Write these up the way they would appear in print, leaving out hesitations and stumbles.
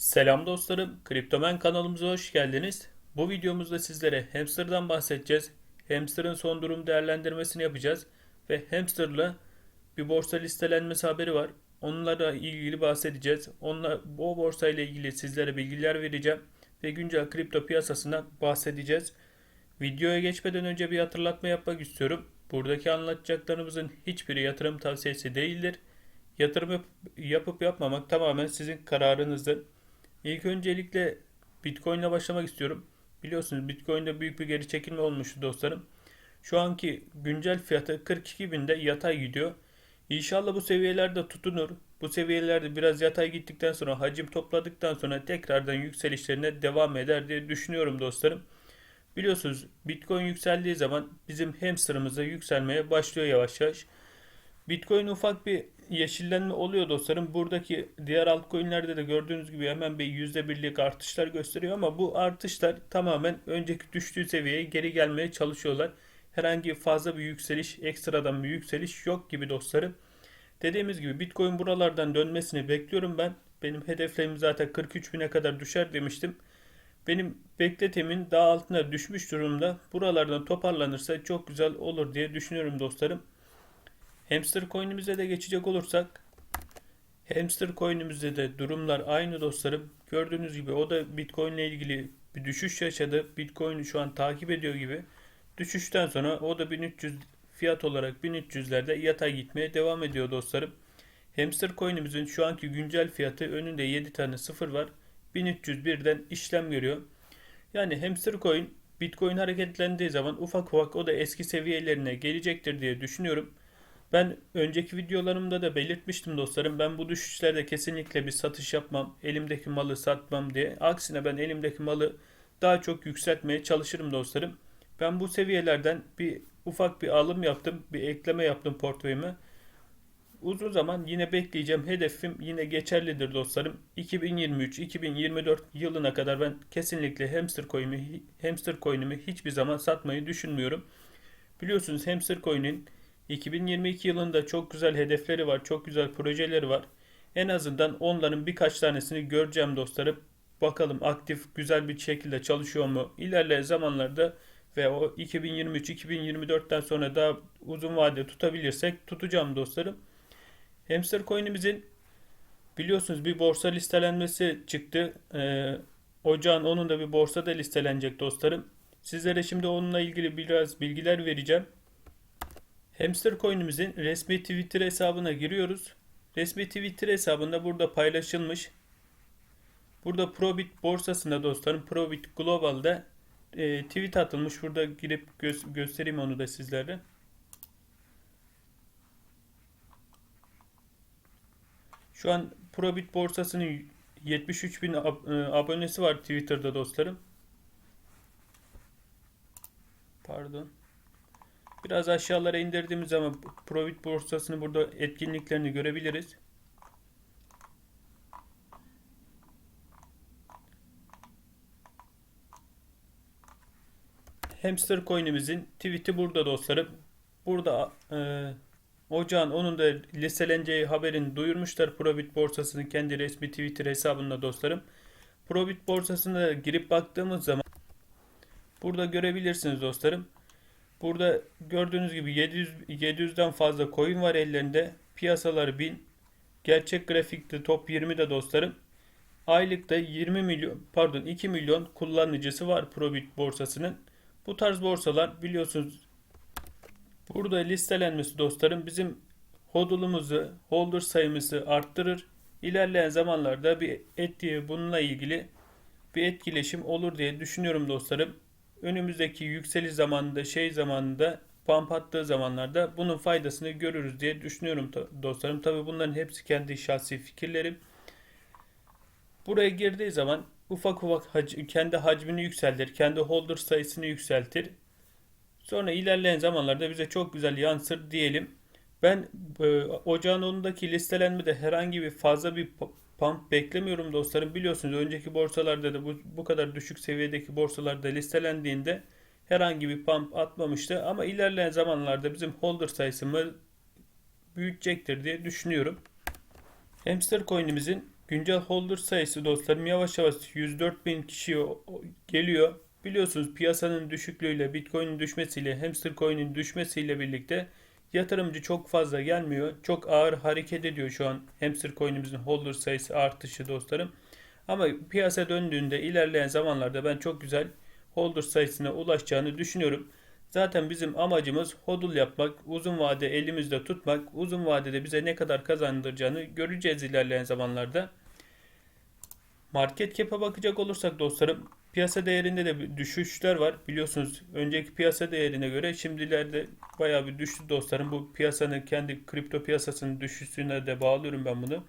Selam dostlarım, Kriptomen kanalımıza hoş geldiniz. Bu videomuzda sizlere Hamster'dan bahsedeceğiz. Hamster'ın son durum değerlendirmesini yapacağız ve Hamster'la bir borsa listelenmesi haberi var. Onlarla ilgili bahsedeceğiz. O borsa ile ilgili sizlere bilgiler vereceğim ve güncel kripto piyasasından bahsedeceğiz. Videoya geçmeden önce bir hatırlatma yapmak istiyorum. Buradaki anlatacaklarımızın hiçbiri yatırım tavsiyesi değildir. Yapıp yapmamak tamamen sizin kararınızdır. İlk öncelikle Bitcoin ile başlamak istiyorum. Biliyorsunuz Bitcoin'de büyük bir geri çekilme olmuştu dostlarım. Şu anki güncel fiyatı 42 binde yatay gidiyor. İnşallah bu seviyelerde tutunur. Bu seviyelerde biraz yatay gittikten sonra hacim topladıktan sonra tekrardan yükselişlerine devam eder diye düşünüyorum dostlarım. Biliyorsunuz Bitcoin yükseldiği zaman bizim hamsterımız da yükselmeye başlıyor yavaş yavaş. Bitcoin ufak bir yeşillenme oluyor dostlarım. Buradaki diğer altcoin'lerde de gördüğünüz gibi hemen bir %1'lik artışlar gösteriyor ama bu artışlar tamamen önceki düştüğü seviyeye geri gelmeye çalışıyorlar. Herhangi fazla bir yükseliş, ekstradan bir yükseliş yok gibi dostlarım. Dediğimiz gibi Bitcoin buralardan dönmesini bekliyorum ben. Benim hedeflerim zaten 43 bine kadar düşer demiştim. Benim bekletimin daha altına düşmüş durumda. Buralardan toparlanırsa çok güzel olur diye düşünüyorum dostlarım. Hamster coin'imize de geçecek olursak, Hamster coin'imizde de durumlar aynı dostlarım. Gördüğünüz gibi o da Bitcoin ile ilgili bir düşüş yaşadı. Bitcoin'i şu an takip ediyor gibi. Düşüşten sonra o da 1300 fiyat olarak 1300'lerde yatay gitmeye devam ediyor dostlarım. Hamster coin'imizin şu anki güncel fiyatı önünde 7 tane sıfır var. 1301'den işlem görüyor. Yani Hamster coin Bitcoin hareketlendiği zaman ufak ufak o da eski seviyelerine gelecektir diye düşünüyorum. Ben önceki videolarımda da belirtmiştim dostlarım. Ben bu düşüşlerde kesinlikle bir satış yapmam. Elimdeki malı satmam diye. Aksine ben elimdeki malı daha çok yükseltmeye çalışırım dostlarım. Ben bu seviyelerden bir ufak bir alım yaptım. Bir ekleme yaptım portföyüme. Uzun zaman yine bekleyeceğim. Hedefim yine geçerlidir dostlarım. 2023-2024 yılına kadar ben kesinlikle hamster coin'imi hiçbir zaman satmayı düşünmüyorum. Biliyorsunuz Hamster Coin'in 2022 yılında çok güzel hedefleri var, çok güzel projeleri var. En azından onların birkaç tanesini göreceğim dostlarım. Bakalım aktif güzel bir şekilde çalışıyor mu? İlerleyen zamanlarda ve o 2023-2024'ten sonra daha uzun vade tutabilirsek tutacağım dostlarım. Hamster Coin'imizin biliyorsunuz bir borsa listelenmesi çıktı. Ocağın onun da bir borsada listelenecek dostlarım. Sizlere şimdi onunla ilgili biraz bilgiler vereceğim. Hamster Coin'imizin resmi Twitter hesabına giriyoruz. Resmi Twitter hesabında burada paylaşılmış. Burada Probit borsasında dostlarım Probit Global'da tweet atılmış. Burada girip göstereyim onu da sizlere. Şu an Probit borsasının 73 bin abonesi var Twitter'da dostlarım. Pardon. Biraz aşağılara indirdiğimiz zaman Probit borsasını burada etkinliklerini görebiliriz. Hamster coin'imizin tweet'i burada dostlarım. Burada ocağın onun da listeleneceği haberini duyurmuşlar Probit borsasının kendi resmi Twitter hesabında dostlarım. Probit borsasına girip baktığımız zaman burada görebilirsiniz dostlarım. Burada gördüğünüz gibi 700'den fazla coin var ellerinde. Piyasaları 1000. Gerçek grafikte top 20'de dostlarım. Aylıkta 20 milyon pardon 2 milyon kullanıcısı var Probit borsasının. Bu tarz borsalar biliyorsunuz burada listelenmesi dostlarım bizim hodl'umuzu, holder sayımızı arttırır. İlerleyen zamanlarda bununla ilgili bir etkileşim olur diye düşünüyorum dostlarım. Önümüzdeki yükseliş zamanında zamanında pump attığı zamanlarda bunun faydasını görürüz diye düşünüyorum dostlarım. Tabi bunların hepsi kendi şahsi fikirlerim. Buraya girdiği zaman ufak ufak kendi hacmini yükseltir, kendi holder sayısını yükseltir. Sonra ilerleyen zamanlarda bize çok güzel yansır diyelim. Ben ocağın onundaki listelenmede herhangi bir fazla bir pump beklemiyorum dostlarım. Biliyorsunuz önceki borsalarda da bu kadar düşük seviyedeki borsalarda listelendiğinde herhangi bir pump atmamıştı. Ama ilerleyen zamanlarda bizim holder sayısını büyütecektir diye düşünüyorum. Hamster coin'imizin Güncel holder sayısı dostlarım yavaş yavaş 104 bin kişiye geliyor. Biliyorsunuz piyasanın düşüklüğüyle, Bitcoin'in düşmesiyle, Hamster Coin'in düşmesiyle birlikte yatırımcı çok fazla gelmiyor. Çok ağır hareket ediyor şu an Hamster Coin'imizin holder sayısı artışı dostlarım. Ama piyasa döndüğünde ilerleyen zamanlarda ben çok güzel holder sayısına ulaşacağını düşünüyorum. Zaten bizim amacımız hodl yapmak, uzun vade elimizde tutmak, uzun vadede bize ne kadar kazandıracağını göreceğiz ilerleyen zamanlarda. Market cap'e bakacak olursak dostlarım, piyasa değerinde de bir düşüşler var. Biliyorsunuz önceki piyasa değerine göre şimdilerde bayağı bir düştü dostlarım. Bu piyasanın kendi kripto piyasasının düşüşüne de bağlıyorum ben bunu.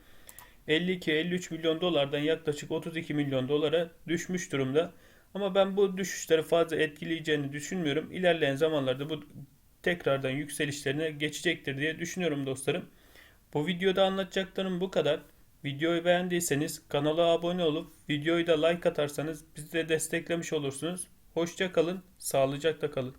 52-53 milyon dolardan yaklaşık 32 milyon dolara düşmüş durumda. Ama ben bu düşüşleri fazla etkileyeceğini düşünmüyorum. İlerleyen zamanlarda bu tekrardan yükselişlerine geçecektir diye düşünüyorum dostlarım. Bu videoda anlatacaklarım bu kadar. Videoyu beğendiyseniz kanala abone olup videoyu da like atarsanız bizi de desteklemiş olursunuz. Hoşça kalın, sağlıcakla kalın.